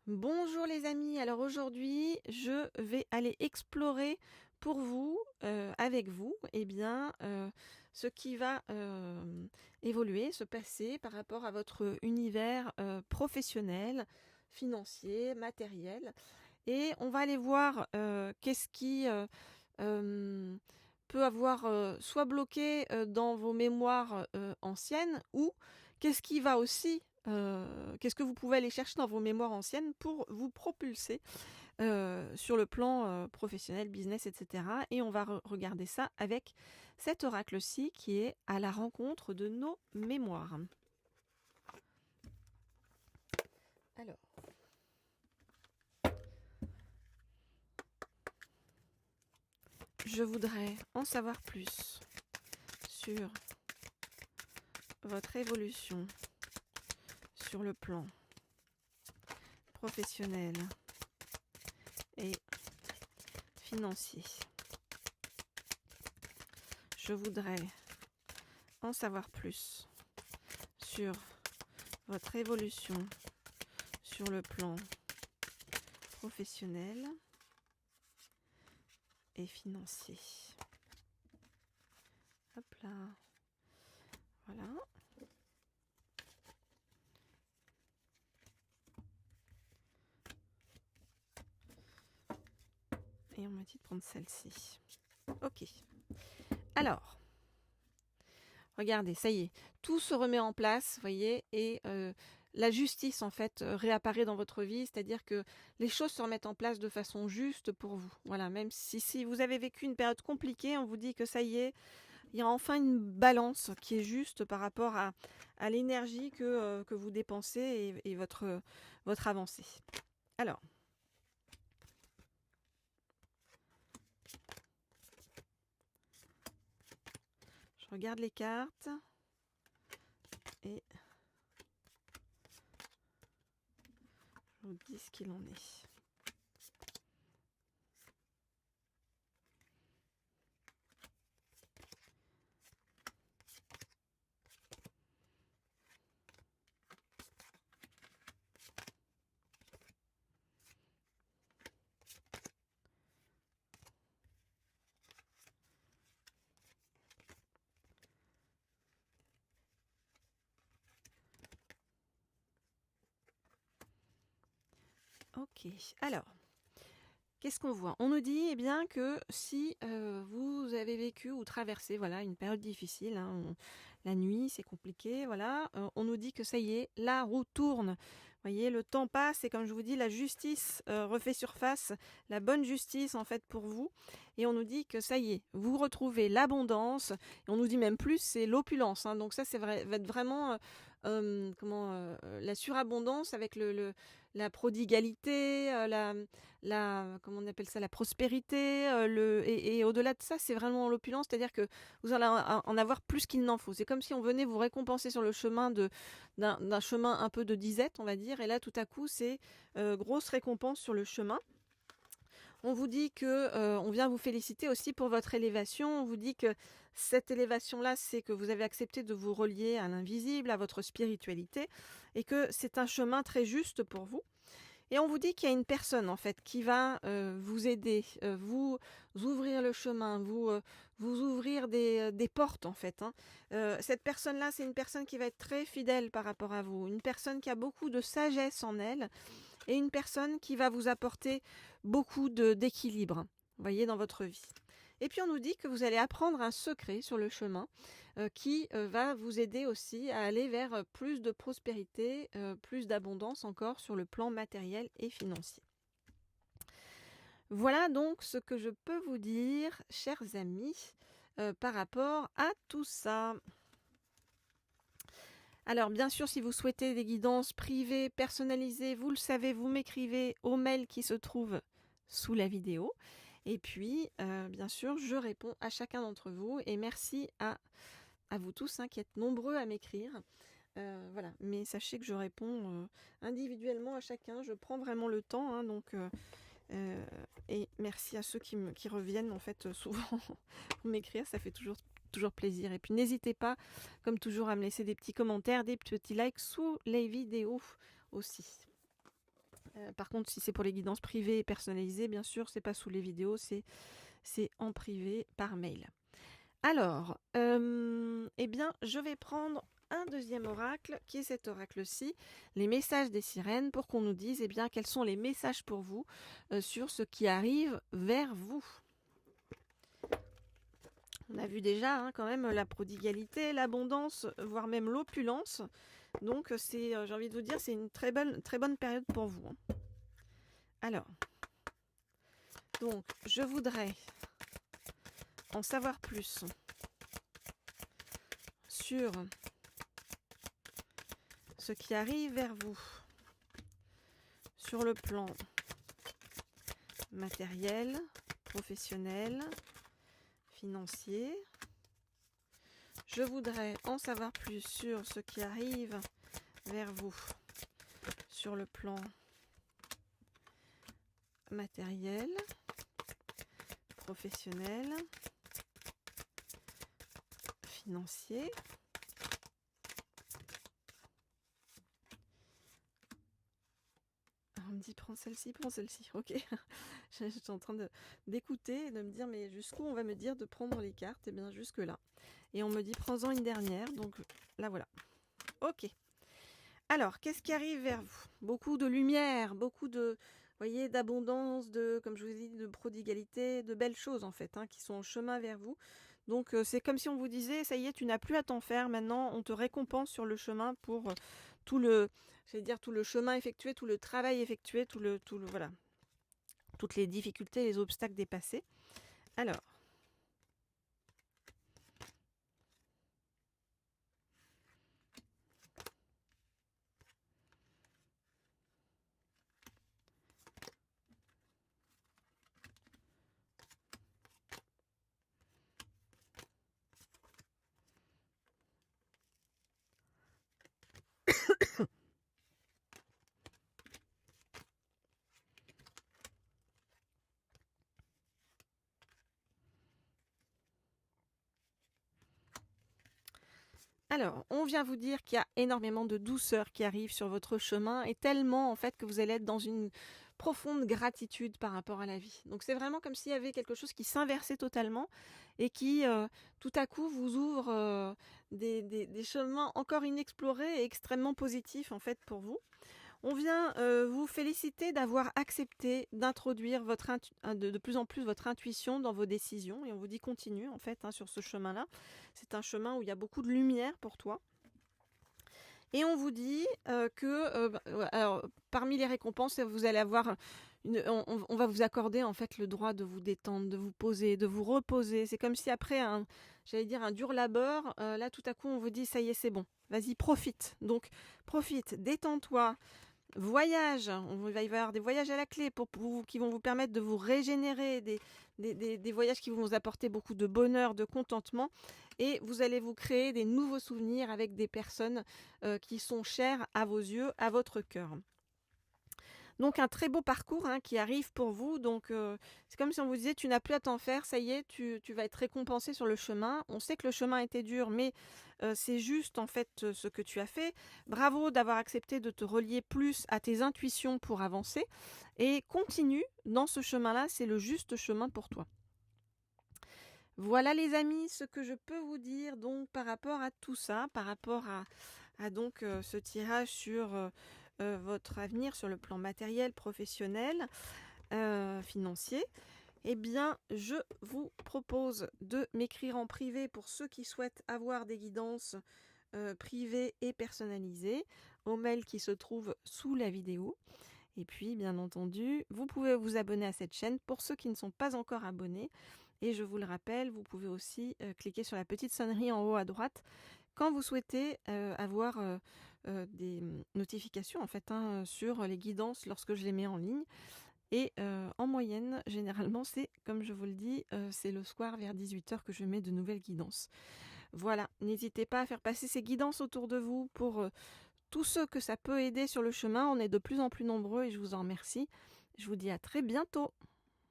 Bonjour les amis, alors aujourd'hui je vais aller explorer pour vous, avec vous, ce qui va évoluer, se passer par rapport à votre univers professionnel, financier, matériel. Et on va aller voir qu'est-ce qui peut avoir soit bloqué dans vos mémoires anciennes, ou qu'est-ce qui va aussi qu'est-ce que vous pouvez aller chercher dans vos mémoires anciennes pour vous propulser sur le plan professionnel, business, etc. Et on va regarder ça avec cet oracle-ci qui est à la rencontre de nos mémoires. Alors, je voudrais en savoir plus sur votre évolution sur le plan professionnel et financier. Je voudrais en savoir plus sur votre évolution sur le plan professionnel et financier. Hop là. Voilà. Et on m'a dit de prendre celle-ci. Ok. Alors, regardez, ça y est, tout se remet en place, vous voyez, et la justice, en fait, réapparaît dans votre vie, c'est-à-dire que les choses se remettent en place de façon juste pour vous. Voilà, même si vous avez vécu une période compliquée, on vous dit que ça y est, il y a enfin une balance qui est juste par rapport à l'énergie que vous dépensez et votre avancée. Alors, je regarde les cartes et je vous dis ce qu'il en est. Ok, alors, qu'est-ce qu'on voit? On nous dit que si vous avez vécu ou traversé une période difficile, hein, la nuit c'est compliqué, voilà, on nous dit que ça y est, la roue tourne. Vous voyez, le temps passe et comme je vous dis, la justice refait surface, la bonne justice en fait pour vous. Et on nous dit que ça y est, vous retrouvez l'abondance. Et on nous dit même plus, c'est l'opulence. Hein, donc ça, va être vraiment la surabondance avec la prodigalité, comment on appelle ça, la prospérité, et au-delà de ça, c'est vraiment l'opulence, c'est-à-dire que vous allez en avoir plus qu'il n'en faut. C'est comme si on venait vous récompenser sur le chemin d'un chemin un peu de disette, on va dire, et là tout à coup c'est grosse récompense sur le chemin. On vous dit que on vient vous féliciter aussi pour votre élévation. On vous dit que cette élévation-là, c'est que vous avez accepté de vous relier à l'invisible, à votre spiritualité, et que c'est un chemin très juste pour vous. Et on vous dit qu'il y a une personne en fait qui va vous aider, vous ouvrir le chemin, vous ouvrir des portes en fait. Hein. Cette personne-là, c'est une personne qui va être très fidèle par rapport à vous, une personne qui a beaucoup de sagesse en elle et une personne qui va vous apporter beaucoup d'équilibre, vous voyez, dans votre vie. Et puis on nous dit que vous allez apprendre un secret sur le chemin qui va vous aider aussi à aller vers plus de prospérité, plus d'abondance encore sur le plan matériel et financier. Voilà donc ce que je peux vous dire, chers amis, par rapport à tout ça. Alors bien sûr, si vous souhaitez des guidances privées, personnalisées, vous le savez, vous m'écrivez au mail qui se trouve sous la vidéo. Et puis, bien sûr, je réponds à chacun d'entre vous. Et merci à vous tous qui êtes nombreux à m'écrire. Voilà, mais sachez que je réponds individuellement à chacun. Je prends vraiment le temps. Et merci à ceux qui reviennent en fait souvent pour m'écrire. Ça fait toujours plaisir. Et puis n'hésitez pas, comme toujours, à me laisser des petits commentaires, des petits likes sous les vidéos aussi. Par contre, si c'est pour les guidances privées et personnalisées, bien sûr, c'est pas sous les vidéos, c'est en privé par mail. Alors, eh bien, je vais prendre un deuxième oracle, qui est cet oracle-ci, les messages des sirènes, pour qu'on nous dise eh bien, quels sont les messages pour vous sur ce qui arrive vers vous. On a vu déjà quand même la prodigalité, l'abondance, voire même l'opulence. Donc, j'ai envie de vous dire, c'est une très bonne période pour vous. Alors, donc, je voudrais en savoir plus sur ce qui arrive vers vous sur le plan matériel, professionnel, financier. Je voudrais en savoir plus sur ce qui arrive vers vous sur le plan matériel, professionnel, financier. On me dit prends celle-ci, ok. Je suis en train d'écouter et de me dire mais jusqu'où on va me dire de prendre les cartes. Et bien jusque là. Et on me dit prends-en une dernière, donc là voilà. Ok. Alors, qu'est-ce qui arrive vers vous? Beaucoup de lumière, beaucoup de, voyez, d'abondance, comme je vous ai dit, de prodigalité, de belles choses en fait, qui sont en chemin vers vous. Donc c'est comme si on vous disait, ça y est, tu n'as plus à t'en faire, maintenant on te récompense sur le chemin pour tout le chemin effectué, tout le travail effectué, voilà, toutes les difficultés, les obstacles dépassés. Alors, on vient vous dire qu'il y a énormément de douceur qui arrive sur votre chemin et tellement en fait que vous allez être dans une profonde gratitude par rapport à la vie. Donc c'est vraiment comme s'il y avait quelque chose qui s'inversait totalement et qui tout à coup vous ouvre des chemins encore inexplorés et extrêmement positifs en fait pour vous. On vient vous féliciter d'avoir accepté d'introduire de plus en plus votre intuition dans vos décisions et on vous dit continue en fait sur ce chemin-là. C'est un chemin où il y a beaucoup de lumière pour toi. Et on vous dit que alors, parmi les récompenses, vous allez avoir on va vous accorder en fait le droit de vous détendre, de vous poser, de vous reposer. C'est comme si après un dur labeur, là tout à coup on vous dit ça y est c'est bon, vas-y profite. Donc profite, détends-toi. Voyage, il va y avoir des voyages à la clé qui vont vous permettre de vous régénérer, des voyages qui vont vous apporter beaucoup de bonheur, de contentement et vous allez vous créer des nouveaux souvenirs avec des personnes qui sont chères à vos yeux, à votre cœur. Donc un très beau parcours qui arrive pour vous. Donc c'est comme si on vous disait tu n'as plus à t'en faire, ça y est, tu vas être récompensé sur le chemin. On sait que le chemin était dur, mais c'est juste en fait ce que tu as fait. Bravo d'avoir accepté de te relier plus à tes intuitions pour avancer. Et continue dans ce chemin-là, c'est le juste chemin pour toi. Voilà les amis, ce que je peux vous dire donc par rapport à tout ça, par rapport à donc ce tirage sur votre avenir sur le plan matériel, professionnel, financier. Eh bien, je vous propose de m'écrire en privé pour ceux qui souhaitent avoir des guidances privées et personnalisées au mail qui se trouve sous la vidéo. Et puis, bien entendu, vous pouvez vous abonner à cette chaîne pour ceux qui ne sont pas encore abonnés. Et je vous le rappelle, vous pouvez aussi cliquer sur la petite sonnerie en haut à droite quand vous souhaitez avoir des notifications en fait sur les guidances lorsque je les mets en ligne. Et en moyenne, généralement, c'est, comme je vous le dis, c'est le soir vers 18h que je mets de nouvelles guidances. Voilà, n'hésitez pas à faire passer ces guidances autour de vous pour tous ceux que ça peut aider sur le chemin. On est de plus en plus nombreux et je vous en remercie. Je vous dis à très bientôt.